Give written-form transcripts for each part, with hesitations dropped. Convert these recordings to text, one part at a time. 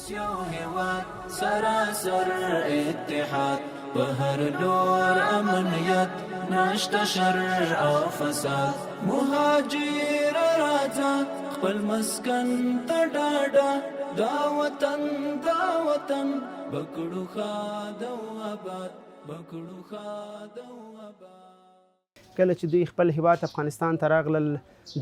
یو هیواد سراسر اتحاد په هر لور امنیت نشته شر او فساد مهاجر راځه خپل مسکن ته ډاډه دا وطن بکړو ښاد او آباد بکړو ښاد او آباد. کله چې دوی خپل هیواد افغانستان ته راغلل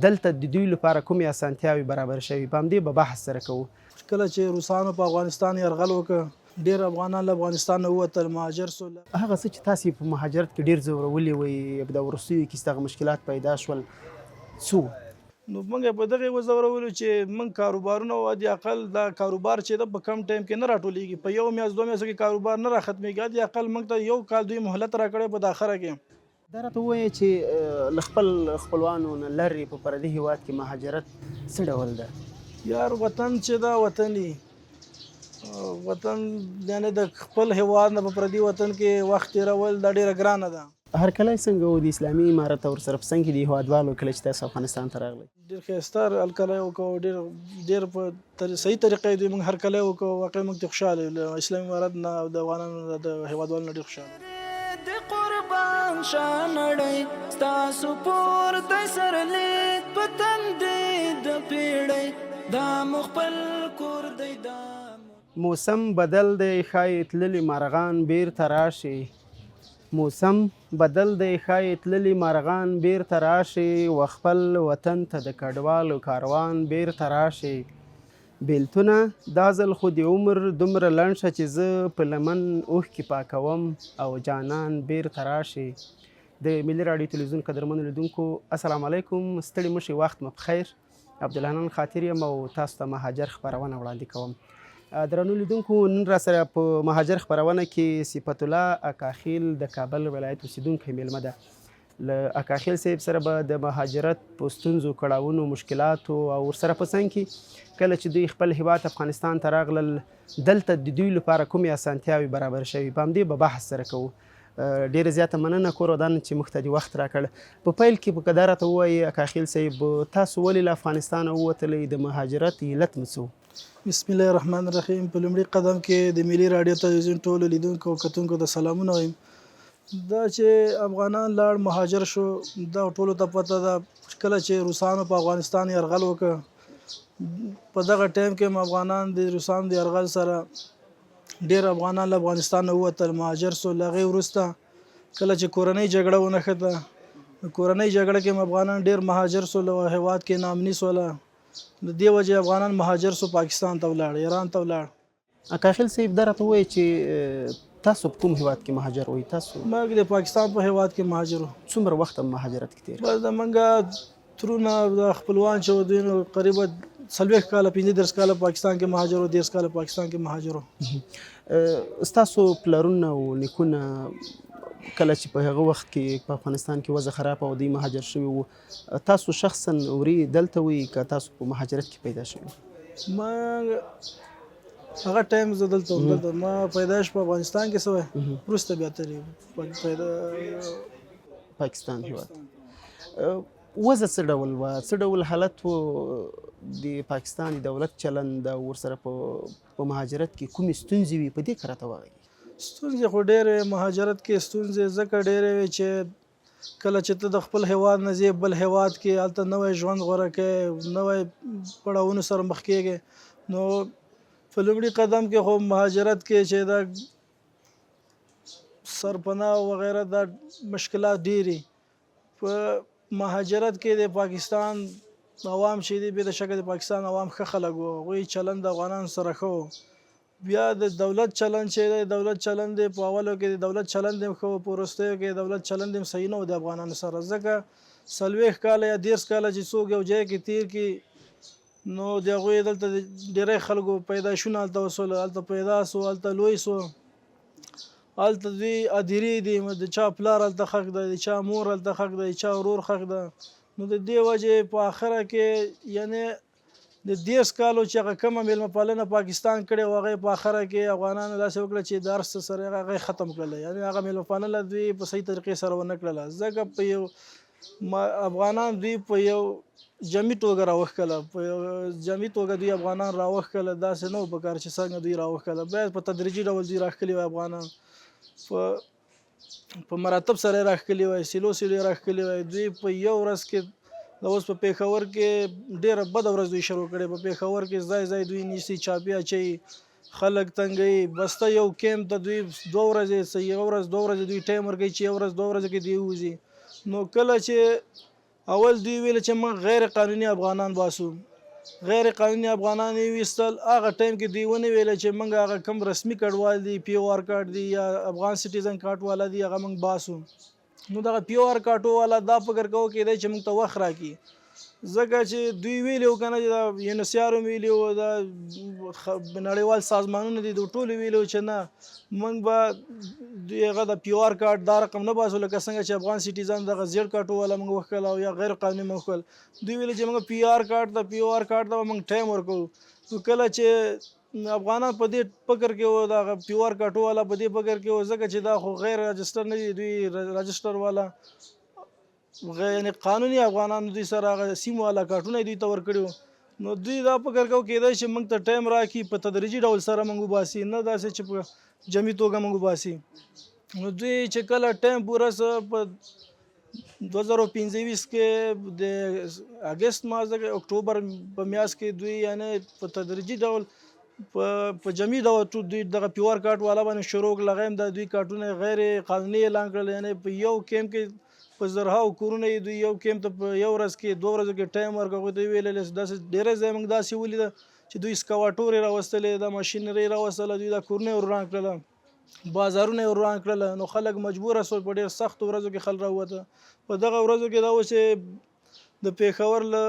دلته د دوی لپاره کومې اسانتیاوې برابر شوي په همدې به بحث سره کوو. کله چې روسانو په افغانستان یرغل وکړ ډېر افغانان له افغانستان نه ووتل مهاجر سول. هغه څه چې تاسې په مهاجرت کې ډېر ځورولي وي د وروستیو کې دغه مشکلات پیدا شول څه نو موږ په دغه وځورولو چې موږ کاروبارونه ودی اقل دا کاروبار چې د په کم ټایم کې نه راټولېږي په یو میاشت دوه میاشتو کې کاروبار نه را ختمېږي د اقل موږ ته یو کال دوی مهلت راکړی په داخره کې. دا راته ووایه چې له خپل خپلوانو نه لرې په پردي هیواد کې مهاجرت څه ډول ده؟ یار وطن چې دا وطني وطن یعنې د خپل هیواد نه په پردي وطن کې وخت تېرول دا ډېره ګرانه ده. هرکلی څنګه و د اسلامي امارت او ورسره په څنګ کې د هیوادوالو کله چې تاسو افغانستان ته راغلئ؟ ډېر ښایسته هرکلی وکړو ډېر په صحیح طریقه دوی موږ هرکلی وکړو واقعي موږ ته خوشحاله یو له اسلامي امارت نه او د افغانانو د هیوادوالو نه ډېر خوشحاله د قربان شاه نړۍ ستاسو پورته سرلید په تندې د پیړۍ دا مو خپل کور دی دا موسم بدل دی ښایي تللي مارغان بیرته راشي موسم بدل دی ښایي تللي مارغان بیرته راشي و خپل وطن ته د کډوالو کاروان بیرته راشي بیلتونه دا ځل خو د عمر دومره لنډ شه چې زه په لمن اوښکې پاکوم او جانان بیرته راشي. د ملي راډیو تلویزیون قدرمنو لیدونکو السلام علیکم ستړي مشئ وخت مو بخیر عبدالحنان خاطر یم او تاسو ته مهاجر خپرونه وړاندې کوم. درنو لیدونکو نن را سره په مهاجر خپرونه کې صفت الله اکاخیل د کابل ولایت اوسیدونکی میلمه ده. له اکاخیل صاحب سره به د مهاجرت په ستونزو کړاوونو مشکلاتو او ورسره په څنګ کې کله چې دوی خپل هیواد افغانستان ته راغلل دلته د دوی لپاره کومې اسانتیاوې برابر شوي په همدې به بحث سره کوو. ډېره زیاته مننه کورودان چې موږ ته د وخت راکړ. په پیل کې به که دا راته ووایي اکاخیل صاحب تاسو ولې له افغانستانه ووتلی د مهاجرت علت مو څه و؟ بسم الله الرحمن الرحیم. په لومړي قدم کې د ملي راډیو تلویزیون ټولو لیدونکو او کتونکو ته سلامونه وایم. دا چې افغانان لاړ مهاجر شو دا ټولو ته پته ده. کله چې روسانو په افغانستان یرغل وکړ په دغه ټایم کې افغانان د روسانو د یرغل سره ډېر افغانان له افغانستان نه ووتل مهاجر سول. هغې وروسته کله چې کورنۍ جګړه ونښته کورنۍ جګړه کې افغانان ډېر مهاجر سول او هیواد کې ناامني سوله. د دې وجې افغانان مهاجر سو پاکستان ته ولاړ ایران ته ولاړ. اکاخیل صاحب دا راته ووایي چې تاسو په کوم هیواد کې مهاجر وئ؟ تاسو موږ د پاکستان په هیواد کې مهاجر وو. څومره وخت مهاجرت کې تېر؟ بس زمونږ ترونه د خپلوان چې دوی نو قریبا 40 کاله 15 کاله پاکستان کې مهاجر وو 10 کاله پاکستان کې مهاجر وو. ستاسو پلرونه او نیکونه کله چې په هغه وخت کې په افغانستان کې وضع خراب او دوی مهاجر شوي وو تاسو شخصا وري دلته وئ که تاسو په مهاجرت کې پیدا شوي؟ ما هغه ټایم زه دلته وم ما پیدایش په افغانستان کې شوی وروسته بیا تللی پاکستان هیواد. وضع څه ډول وه څه ډول حالت و د پاکستان دولت چلند او ورسره په مهاجرت کې کومې ستونزې وي په دې کې راته ووایي. ستونزې خو ډېرې مهاجرت کې ستونزې ځکه ډېرې وي چې کله چې ته د خپل هیواد نه ځې بل هیواد کې هلته نوی ژوند غوره کوې نوی پړاوونو سره مخ کېږې نو په لومړي قدم کې خو مهاجرت کې چې دا سرپناه وغیره دا مشکلات ډېرې په مهاجرت کې د پاکستان عوام چې دي بې د شکه د پاکستان عوام ښه خلک وو هغوی چلند د افغانانو سره ښه و. بیا د دولت چلند چې دی دولت چلند دی په اولو کې د دولت چلند هم ښه و په وروستیو کې د دولت چلند هم صحیح نه و د افغانانو سره ځکه 40 کاله یا 10 کاله چې څوک یو ځای کې تیر کړي نو د هغوی دلته ډېری خلکو پیدایشونه هلته وسول هلته پیدا سو هلته لوی سو هلته دوی ادیرې دي د چا پلار هلته ښخ ده د چا مور هلته ښخ ده د چا ورور ښخ ده نو د دې وجې په آخره کې یعنې د 10 کالو چې هغه کومه میلمه پالنه پاکستان کړې و هغه په آخره کې افغانانو داسې وکړه چې د هر څه سره هغه ختم کړله یعنې هغه میلمه پالنه دوی په صحیح طریقې سره ونه کړله ځکه په یو افغانان دوی په یو جمعي توګه راوښکله، په جمعي توګه دوی افغانان راوښکله، داسې نه و په کار چې څنګه دوی راوښکله، بیا په تدریجي ډول دوی راښکلي وای افغانان، په مراتب سره یې راښکلي وای، سیلو یې راښکلي وای. دوی په یو ورځ کې د اوس په پېښور کې ډېره بده ورځ دوی شروع کړې، په پېښور کې ځای ځای دوی نیسي، چاپې اچوي، خلک تنګوي، بسته یو کیمپ ته دوی 2 ورځې یوه ورځ 2 ورځې دوی ټایم ورکوي چې یوه ورځ 2 ورځې کې دوی ووځي. نو کله چې اول دوی ویل چې موږ غیر قانوني افغانان باسو، غیر قانوني افغانان یې ویستل، هغه ټایم کې دوی ونه ویل چې موږ هغه کوم رسمي کډوال دي، پی او آر کارت دی یا افغان سټیزن کارت والا دی، هغه موږ باسو. نو دغه پی او آر کارټو والا دا فکر کوو کېدای چې موږ ته وخت راکړي، ځکه چې دوی ویلي وو که نه چې د یونیسیار هم ویلي وو، د نړیوال سازمانونه دي د ټولو ویلي وو چې نه موږ به دوی هغه د پی او آر کارت دا رقم نه باسو لکه څنګه چې افغان سټیزن دغه زیړ کارټو والا موږ وښکل او یا غیر قانوني موږ وښکل. دوی ویلي چې موږ پی آر کارت د پی او آر کارت ته به موږ ټایم ورکوو. نو کله چې افغانان په دې فکر کې وو، دغه پی او آر کارټو والا په دې فکر کې وو ځکه چې دا خو غیر رجسټر نه دي، دوی رجسټر والا یعنې قانوني افغانانو دوی سره هغه سیم والا کارټونه دوی ته ورکړي وو. نو دوی دا فکر کوو کېدای چې موږ ته ټایم راکړي، په تدریجي ډول سره موږ وباسي، نه داسې چې په جمعي توګه موږ وباسي. نو دوی چې کله ټایم پوره سه په 2025 کې د اګست مازه کې اکتوبر په میاشت کې دوی یعنې په تدریجي ډول په جمعي ډول دوی دغه پی او آر کارت والا باندې شروع کړل. هغه هم د دوی کارټونه غیر قانوني اعلان کړل، یعنې په یو کیمپ کې په زرهاو کورونه یې دوی یو کیمپ ته په یو ورځ کې 2 ورځو کې ټایم ورکړ. هغوی ته یې ویلل داسې ډېری ځای موږ داسې ولیده چې دوی سکواټور یې راوستلې، دا ماشینري یې راوستله، دوی دا کورونه یې وران کړله، بازارونه یې وران کړله. نو خلک مجبوره سول په ډېر سختو ورځو کې خلک راووته. په دغه ورځو کې دا و چې د پېښور له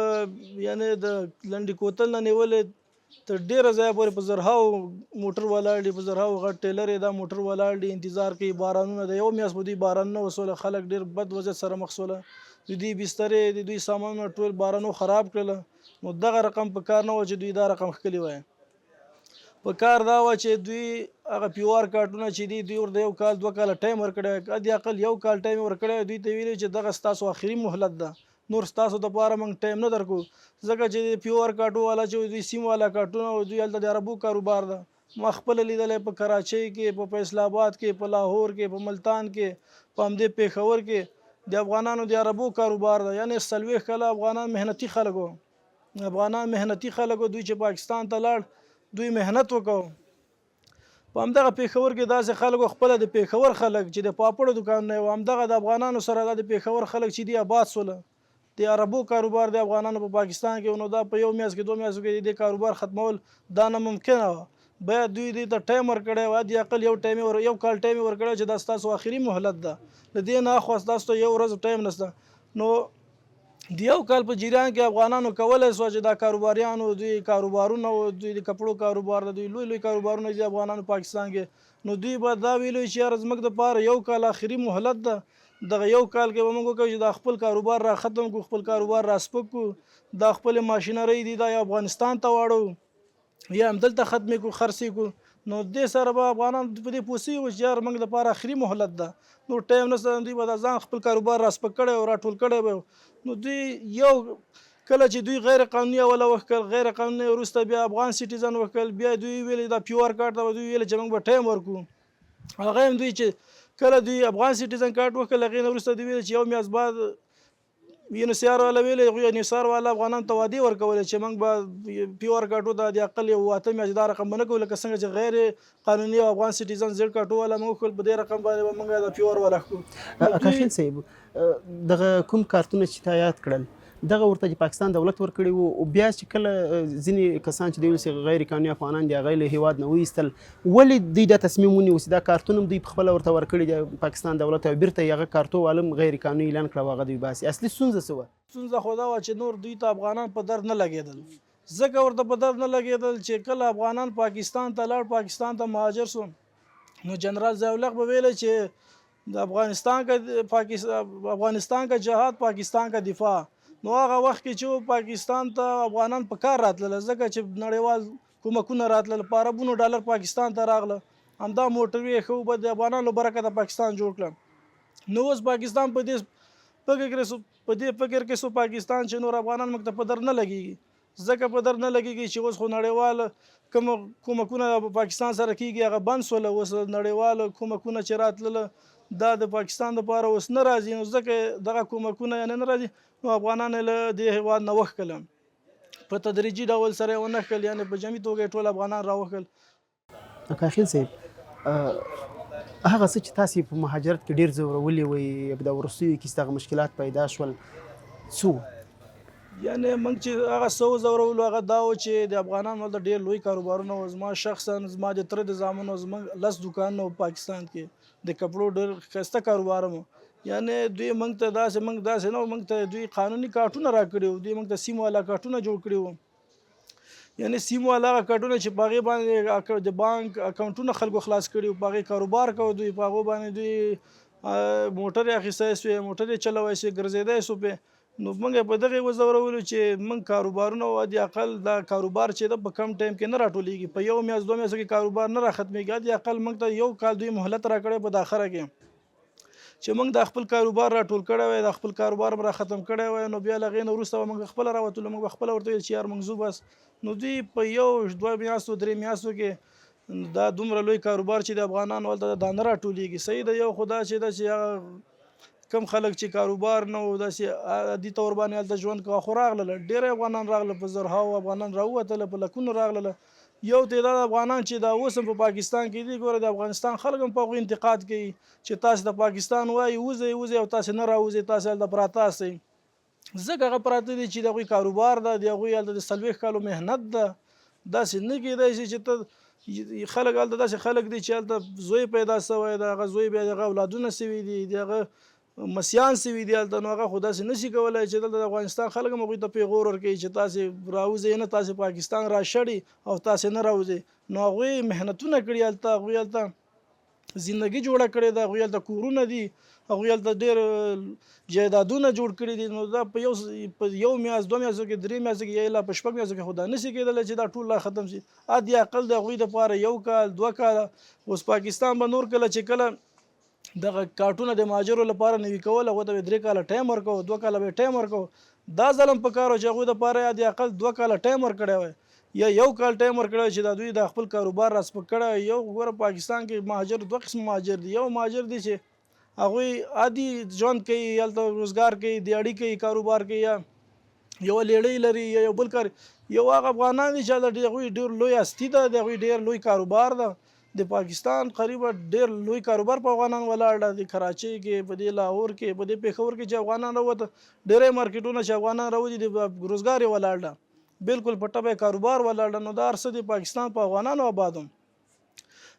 یعنې د لنډي کوتل نه نیولې تر ډېره ځایه پورې په زرهاو موټر ولاړ دي، په زرهاو غټ ټیلر یې دا موټر ولاړ دي، انتظار کوي. بارانونه د یو میاشت په دوی باران نه وسوله، خلک ډېر بد وضعیت سره مخ سوله، د دوی بسترې د دوی سامانونه ټول بارانو خراب کړله. نو دغه رقم په کار نه و چې دوی دا رقم ښکلي وای. په کار دا و چې دوی هغه پی او آر کارټونه چې دي دوی ورته 1 کال 2 کاله ټایم ورکړی، حد اقل 1 کال ټایم ورکړی. دوی ته ویلي چې دغه ستاسو آخري مهلت ده، نور ستاسو دپاره موږ ټایم نه درکو، ځکه چې پی او آر کارټو والا چې دوی سیم والا کارټونه او دوی هلته د عربو کاروبار ده. ما خپله لیدلی په کراچۍ کې، په فیصل آباد کې، په لاهور کې، په ملتان کې، په همدې پېښور کې د افغانانو د عربو کاروبار ده. یعنې 40 کاله افغانان محنتي خلک وو، افغانان محنتي خلک وو. دوی چې پاکستان ته لاړ دوی محنت وکړو. په همدغه پېښور کې داسې خلکو خپله د پېښور خلک چې د پاپړو دوکانونه وو، همدغه د افغانانو سره د پېښور خلک چې دي آباد سوله. د عربو کاروبار د افغانانو په پاکستان کې، نو دا په یو میاشت کې 2 میاشتو کې د کاروبار ختمول دا ناممکنه وه. باید دوی دې ته ټایم ورکړی و، د اقل 1 کال ټایم یې ورکړی چې دا ستاسو آخري مهلت ده، د دې نه اخوا ستاسو ته 1 ورځ ټایم نشته. نو د 1 کال په جریان کې افغانانو کولی سوه چې دا کاروباریانو دوی کاروبارونه و، دوی د کپړو کاروبار ده، دوی لوی لوی کاروبارونه دي افغانانو پاکستان کې. نو دوی به دا ویلو چې یاره زموږ دپاره 1 کال آخري مهلت ده، دغه 1 کال کې به موږ وکړو چې دا خپل کاروبار را ختم کړو، خپل کاروبار را سپک کړو، دا خپل ماشینرۍ دي دا یا افغانستان ته واړو یا همدلته ختمې کړو، خرڅې کړو. نو دې سره به افغانان په دې پوه سوي وو چې یاره موږ دپاره آخري مهلت ده، نور ټایم نشته. دوی به دا ځان خپل کاروبار را سپک کړی او راټول کړی به. نو دوی یو کله چې دوی غیر قانوني اوله وښکل، غیر قانوني وروسته بیا افغان سټیزن وښکل، بیا دوی ویلې دا پی او آر کارت ته به دوی ویلې چې موږ به ټایم ورکړو. هغه هم دوی چې کله دوی افغان سټیزن کارت وکړل، هغې نه وروسته دوی ویل چې 1 میاشت بعد یونیسیار والا ویلې، هغوی یونیسیار والا افغانانو ته وعدې ورکولې چې موږ به پی او آر کارټو ته د اقل 8 میاشتې دا رقم به نه کوو، لکه څنګه چې غیر قانوني او افغان سټیزن زیړ کارټو والا موږ وکړل، په دې رقم باندې به موږ د پی او آر والا کړو. اکاشین صاحب دغه کوم کارتونه چې تا یاد کړل دغه ورته چې پاکستان دولت ورکړي وو، او بیا چې کله ځینې کسان چې دوی چې غیر قانوني افغانان دي هغه له هېواد نه وایستل، ولې دوی دا تصمیم ونیو چې دا کارتون هم دوی پخپله ورته ورکړي دي پاکستان دولت، او بیرته یې هغه کارتو والا هم غیر قانوني اعلان کړه او هغه دوی باسي؟ اصلي ستونزه څه وه؟ ستونزه خو دا وه چې نور دوی ته افغانان په درد نه لګېدل، ځکه ورته په درد نه لګېدل چې کله افغانان پاکستان ته لاړ، پاکستان ته مهاجر سو، نو جنرال ضیاء الحق به ویله چې د افغانستان کا جهاد پاکستان کا دفاع. نو هغه وخت کې چې پاکستان ته افغانان په کار راتلل، ځکه چې نړیوال کومکونه راتلل، په اربونو ډالر پاکستان ته راغله، همدا موټروي ښه به د افغانانو برکته پاکستان جوړ کړه. نو اوس پاکستان په دې په دې فکر کې سو پاکستان چې نور افغانان موږ ته په در نه لګيږي ځکه په در نه لګيږي چې اوس خو نړیوال کوم کومکونه پاکستان سره کیږي هغه بند سول اوس نړیوال کومکونه چې راتلل دا د پاکستان لپاره اوس نه راځي نو ځکه دغه کومکونه یعنی نه راځي نو افغانان له دې هیواد نه وښکلم په تدریجي ډول سره ونه کړل یعنی په جمعي توګه ټول افغانان راوښکل. اکاخیل صاحب هغه څه چې تاسو په مهاجرت کې ډیر ځورولي وي د ورسوي کې ستغه مشکلات پیدا شول څو یعنی موږ چې هغه څو ځورولو هغه دا و چې د افغانانو د ډیر لوی کاروبارونه او زما شخصا زما د تر د زامنو زما لس دکانونه پاکستان کې د کپړو ډیر ښایسته کاروبار مو یعنی دوی موږ ته داسې نو موږ ته دوی قانوني کارتونه راکړي وو دوی موږ ته سیم والا کارتونه جوړ کړي وو یعنی سیم والا کارتونه چې په هغې باندې د بانک اکاونټونه خلکو خلاص کړي وو په هغې کاروبار کوو دوی په هغو باندې دوی موټر یې اخیستی سوې موټر یې چلوی سوې ګرځېدی سو پې نو موږ په دغې وځورولو چې موږ کاروبارونه د اقل دا کاروبار چې ده په کم ټایم کې نه راټولیږي په یو میاشت دوه میاشتو کې کاروبار نه راختمیږي د اقل موږ ته یو کال دوی مهلت راکړی په داخره کې چې موږ د خپل کاروبار راټول کړی وای د خپل کاروبار را ختم کړی وای نو بیا له هغې نه وروسته به موږ خپله راوتلو موږ به خپله ورته ویل چې یار موږ ځو بس نو دوی په یو دوه میاشتو درې میاشتو کې دا دومره لوی کاروبار چې د افغانانو هلته دا نه راټولیږي صحیح ده یو خو دا چې ده چې هغه کم خلک چې کاروبار نه و داسې عادي طور باندې هلته ژوند کوه خو راغلله ډېری افغانان راغله په زرهاو افغانان راووتله په لکونو راغلله یو تعداد افغانان چې دا اوس هم په پاکستان کې دي ګوره د افغانستان خلک هم په هغوی انتقاد کوي چې تاسو د پاکستان وایي وځئ او تاسو نه راوځئ تاسو هلته پراته اسئ ځکه هغه پراته دي چې د هغوی کاروبار ده د هغوی هلته د 40 کالو محنت ده داسې نه کېدی شي چې ته خلک هلته داسې خلک دي چې هلته زوی پیدا شوی د هغه زوی بیا د هغه اولادونه سوي دي د هغه مسیان سوي دي هلته نو هغه خو داسې نشي کولی چې دلته د افغانستان خلک هم هغوی ته پیغور ورکوي چې تاسې راوځئ نه تاسې پاکستان راشړئ او تاسې نه راوځئ نو هغوی محنتونه کړي هلته هغوی هلته زندګي جوړه کړې ده هغوی هلته کورونه دي هغوی هلته ډېر جایدادونه جوړ کړي دي نو دا په یو میاشت دوه میاشتو کې درې میاشتو کې یا لا په شپږ میاشتو کې خو دا نشي کېدلی چې دا ټول لا ختم شي ادي اقل د هغوی دپاره یو کال دوه کاله اوس پاکستان به نور کله چې کله دغه کارټونه د مهاجرو لپاره نوي کول هغو ته به 3 کاله ټایم ورکوو 2 کاله به ټایم ورکوو دا ظلم په کار و چې هغوی دپاره یا د اقل 2 کاله ټایم ورکړی وای یا یو کال ټایم ورکړی چې دا دوی د خپل کاروبار راسپک کړی یو ګوره پاکستان کې مهاجر دوه قسم مهاجر دي یو مهاجر دي چې هغوی عادي ژوند کوي هلته روزګار کوي دیاړي کوي کاروبار کوي یا یو لیړۍ لري یا یو بل کار یو هغه افغانان دي چې هلته هغوی ډېر لوی هستي ده د هغوی ډېر لوی کاروبار ده د پاکستان قریبا ډېر لوی کاروبار په افغانان ولاړ ده د کراچۍ کې په دې لاهور کې په دې پېښور کې چې افغانان راوته ډېری مارکیټونه چې افغانان راوځي د روزګار یې ولاړ ده بالکل په ټبه کاروبار ولاړ ده نو دا هر څه د پاکستان په افغانانو آباد هم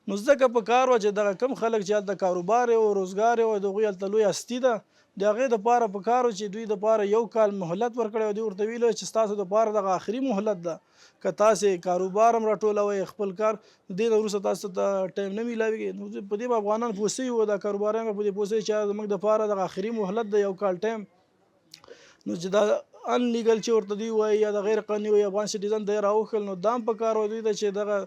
نو ځکه په کار وه چې دغه کم خلک چې هلته کاروبار یې او روزګار یې او د هغوی هلته لوی هستي ده د هغې دپاره په کار و چې دوی دپاره یو کال مهلت ورکړی او دوی ورته ویلي چې ستاسو دپاره دغه آخري مهلت ده که تاسې کاروبار هم راټولوئ خپل کار د دې نه وروسته تاسو ته ټایم نه میلاویږي نو په دې به افغانان پوه سوي وو دا کاروباران به په دې پوه سوي چې زموږ دپاره دغه آخري مهلت ده یو کال ټایم نو چې دا ان لیګل چې ورته دوی وایي یا د غیر قانوني وایي افغان سټیزن دی راوښل نو دا هم په کار و دوی ته چې دغه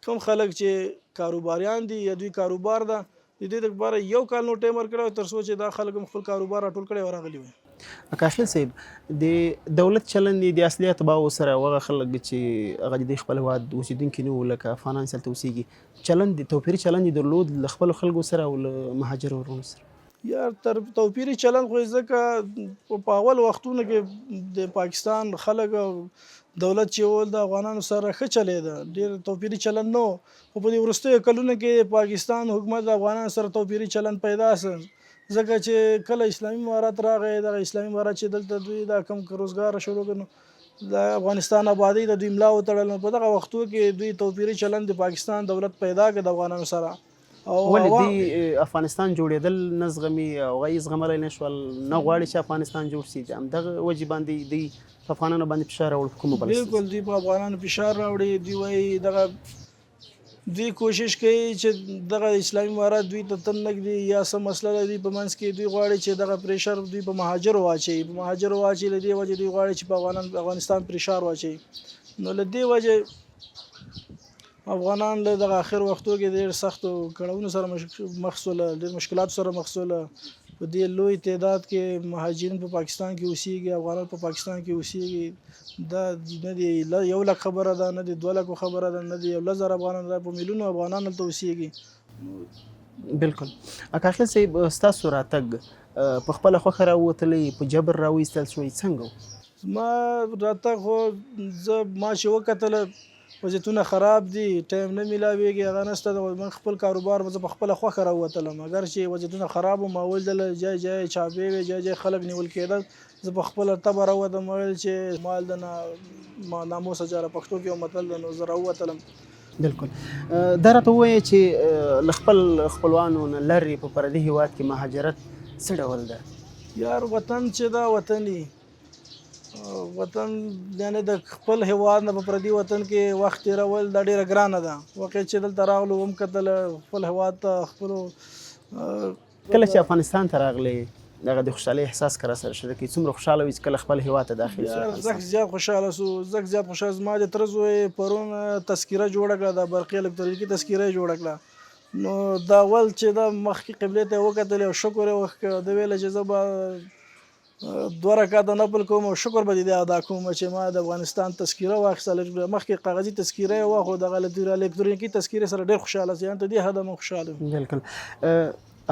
کوم خلک چې کاروباریان دي یا دوی کاروبار ده د دې لپاره یو کال نو ټایم ورکړی تر څو چې دا خلک هم خپل کاروبار راټول کړی او راغلي وي. اکاخیل صاحب د دولت چلند د اصلي اتباعو سره هغه خلک چې هغه د خپل هېواد اوسېدونکي نه وو لکه افغانان چې هلته اوسېږي چلند توپیري چلند یې درلود له خپلو خلکو سره او له مهاجرو ورونو سره یا تر توپیري چلند خو ځکه په اول وختونو کې د پاکستان خلک دولت چې ول د افغانانو سره ښه چلیده ډېر توپیري چلند نه و خو په دې وروستیو کلونو کې پاکستان حکومت د افغانانو سره توپیري چلند پیدا سه ځکه چې کله اسلامي امارات راغی دغه اسلامي امارات چې دلته دوی دا کم روزګار شروع کړ د افغانستان آبادۍ د دوی ملا وتړل نو په دغه وختو کې دوی توپیري چلند د پاکستان دولت پیدا کړ د افغانانو سره ولې دوی افغانستان جوړېدل نه زغمي او هغه یې زغملی نه شول نه غواړي چې افغانستان جوړ شي همدغه وجې باندې دوی په افغانانو باندې فشار راوړي په کومه بله بالکل دوی په افغانانو فشار راوړي دوی وایي دغه دوی کوشش کوي چې دغه اسلامي امارات دوی ته تن نږدي یا څه مسله ده دوی په منځ کې دوی غواړي چې دغه پریشر دوی په مهاجرو واچوي له دې وجې دوی غواړي چې په افغانستان پریشر واچوي نو له دې وجې افغانان له دغه آخر وختو کې ډېر سختو کړاوونو سره مخ شول ډېر مشکلاتو سره مخ شول په په دې لوی تعداد کې مهاجرین په پاکستان کې اوسېږي، افغانان په پاکستان کې اوسېږي. دا نه دی 1 لک خبره ده، نه دی 2 لکو خبره ده، نه دی 11,000 افغانان ده، په میلیونو افغانان هلته اوسېږي. بالکل. اکاخیل صاحب ستاسو راتګ په خپله خوښه راووتلی، په جبر راوایستل شوی، څنګه و؟ زما راتګ خو ما چې وکتله وضعیتونه خراب دي، ټایم نه میلاویږي، هغه نشته. من خپل کاروبار زه په خپله خوښه راووتلم، اگر چې وضعیتونه خراب وو ما ولیدله جای جای چاپې وې، جای جای خلک نیول کېدل، زه په خپله طبعه راووتم. ویل چې مال د ناموسه جاره پښتو کې یو متل ده، نو زه راووتلم. بالکل. دا راته ووایه چې له خپل خپلوانو نه لرې په پردي هیواد کې مهاجرت څه ډول ده؟ یار وطن چې دا وطني وطن یعنی د خپل هیواد نه په پردي وطن کې وخت تېرول دا ډېره ګرانه ده. واقع چې دلته راغلو هم کتل خپل هیواد ته خپلو کله چې افغانستان ته راغلی دغه د خوشحالۍ احساس که راسره شریک کړي، څومره خوشحاله وي چې کله خپل هیواد ته داخل شو؟ زه زیات خوشحاله سو، زه زیات خوشحاله. زما د تره زوی پرون تذکیره جوړه کړه، د برقي الکترونیکي تذکیره یې جوړه کړه. نو دا اول چې دا مخکې قبلې ته یې وکتل او شکر یې وکړ، ده ویله چې زه به 2 رکعاته نفل کوم او شکر به دې ادا کوم چې ما د افغانستان تذکیره واخیستله. مخکې کاغذي تذکیره یې وه، خو دغه الکترونیکي تذکیرې سره ډېر خوشحاله سو، یعنې تر دې حده مو خوشحاله وو. بالکل.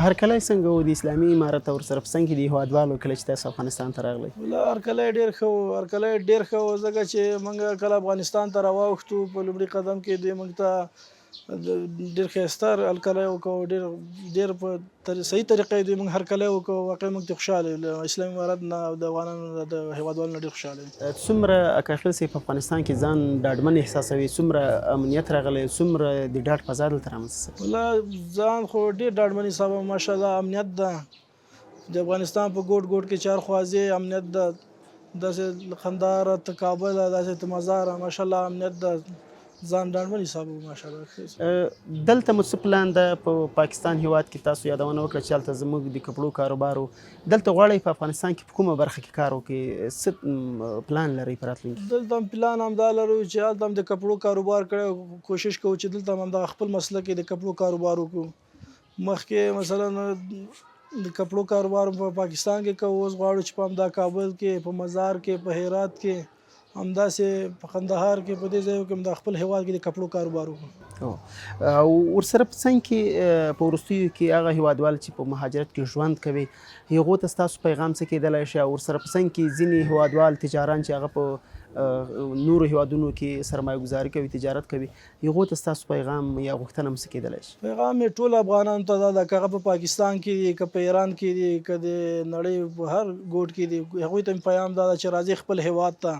هرکلی څنګه و د اسلامي امارت او ورسره په څنګ کې د هیوادوالو کله چې تاسو افغانستان ته راغلی؟ هرکلی ډېر ښه و، هرکلی ډېر ښه و، ځکه چې موږ کله افغانستان ته راواوښتو په لومړي قدم کې دوی موږ ته ډېر ښایسته هرکلی وکړو، ډېر په صحیح طریقه یې دوی موږ هرکلی وکړو. واقعي موږ ترې خوشحاله یو، له اسلامي امارت نه او د افغانانو د هیوادوالو نه ډېر خوشحاله یو. څومره اکاخیل صاحب په افغانستان کې ځان ډاډمن احساسوي؟ څومره امنیت راغلی؟ څومره د ډاډ فضا دلته رامنځته شوې؟ والله ځان خو ډېر ډاډمن حسابوم، ماشاءالله امنیت ده د افغانستان په ګوټ ګوټ کې چارخوازې امنیت ده، داسې قندهار ته کابل داسې ته مزار ماشاءالله امنیت ده، ځان ډاډمن حسابوم ماشاءالله. دلته مو څه پلان ده؟ په پاکستان هیواد کې تاسو یادونه وکړه چې هلته زموږ د کپړو کاروبار و، دلته غواړئ په افغانستان کې په کومه برخه کې کار وکړئ؟ څه پلان لرئ په راتلونکي؟ دلته هم پلان همدا لرو چې هلته هم د کپړو کاروبار کړی، کوشش کوو چې دلته هم همدغه خپل مسلک کې د کپړو کاروبار وکړو. مخکې مثلا د کپړو کاروبار په پاکستان کې کوو، اوس غواړو چې په همدا کابل کې، په مزار کې، په هرات کې، همداسې په قندهار کې، په دې ځایو کې هم د خپل هیواد کې د کپړو کاروبار وکړو. او ورسره په څنګ کې په وروستیو کې هغه هیوادوال چې په مهاجرت کې ژوند کوي هغو ته ستاسو پیغام څه کیدلی شي؟ او ورسره په څنګ کې ځینې هیوادوال تجاران چې هغه په نورو هیوادونو کې سرمایه گذاري کوي، تجارت کوي، هغو ته ستاسو پیغام یا غوښتنه هم څه کیدلی شي؟ پیغام یې ټولو افغانانو ته دا ده، که هغه په پاکستان کې دي، که په ایران کې دي، که د نړۍ په هر ګوټ کې دي، هغوی ته مې پیغام دا ده چې راځي خپل هیواد ته،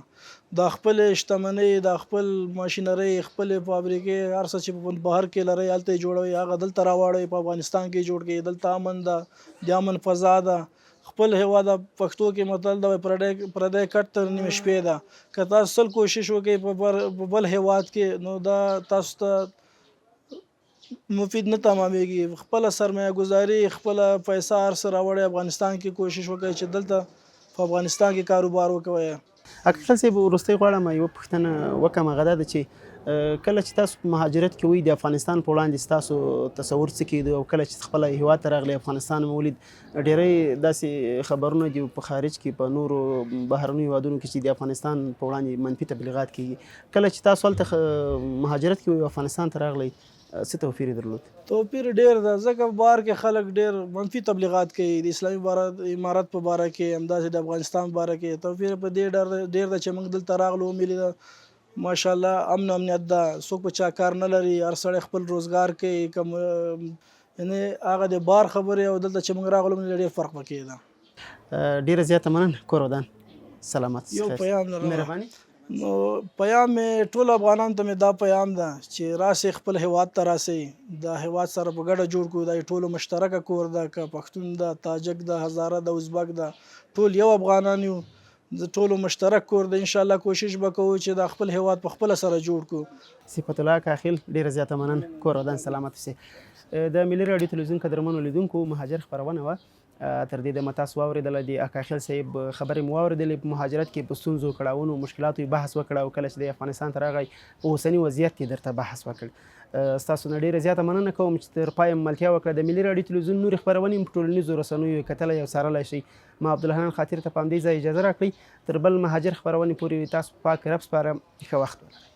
دا خپل شتمنۍ، دا خپل ماشینرۍ، خپل فابریکې، هر څه چې په بهر کې لرئ هلته یې جوړوئ، هغه دلته راواړئ، په افغانستان کې جوړ کړئ. دلته امن ده، د امن فضا ده. خپل هیواد پښتو کې متل ده پردی کټ تر نیمې شپې ده. که تاسو سل کوشش وکړئ په بل هیواد کې، نو دا تاسو ته مفید نه تمامېږي. خپله سرمایه گذاري، خپله پیسه هر څه راوړئ افغانستان کې، کوشش وکړئ چې دلته په افغانستان کې کاروبار وکوئ. اکاخیل صاحب وروستۍ غواړم یوه پوښتنه وکړم، هغه دا ده چې کله چې تاسو په مهاجرت کې وئ د افغانستان په وړاندې ستاسو تصور څه کېدو؟ او کله چې خپله هیواد ته راغلی افغانستان مو ولید، ډېری داسې خبرونه دي په خارج کې په نورو بهرنیو هیوادونو کې چې د افغانستان په وړاندې منفي تبلیغات کېږي. کله چې تاسو هلته مهاجرت کې وئ افغانستان ته راغلی، څه توپیر یې درلود؟ توپیر ډېر ده، ځکه بهر کې خلک ډېر منفي تبلیغات کوي د اسلامي امارت په باره کې، همداسې د افغانستان په باره کې. توپیر په دې ډېر ده چې موږ دلته راغلو ومې ماشاءالله امن و امنیت ده، څوک په چا کار نه لري، هر سړی خپل روزګار کوي. یعنې هغه د بار خبرې او دلته چې موږ راغلو ډېر فرق پکې ده. ډېره زیاته مننه، کور ودان سلامت. یو پیغام مهرباني. نو پیغام مې ټولو افغانانو ته مې دا پیغام ده چې راسئ خپل هیواد ته راسئ، د هیواد سره په ګډه جوړ کړو. دا ټولو مشترکه کور ده، که پښتون ده، تاجک ده، هزاره ده، ازبک ده، ټول یو افغانان یو، د ټولو مشترک کور ده. انشاءالله کوشش به کوو چې دا خپل هیواد په خپله سره جوړ کړو. صفت الله اکاخیل ډېره زیاته مننه، کور ودان سلامت اوسئ. د ملي راډیو تلویزیون قدرمنو لیدونکو مهاجر خپرونه وه. تر دې دمه تاسو واورېدله د اکاخیل صاحب خبرې مو واورېدلې په مهاجرت کې په ستونزو کړاوونو مشکلاتو یې بحث وکړ او کله چې د افغانستان ته راغی په اوسني وضعیت کې درته بحث وکړ ستاسو نه ډېره زیاته مننه کوم چې تر پایه ملتیا وکړه د ملي راډیو تلویزیون نورې خپرونې هم په ټولنیزو رسنیو کتلی او څارلی شئ ما عبدالحنان خاطر ته په همدې ځای اجازه راکړئ تر بل مهاجر خپرونې پورې تاسو پاک رب سپارم ښه وخت ولرئ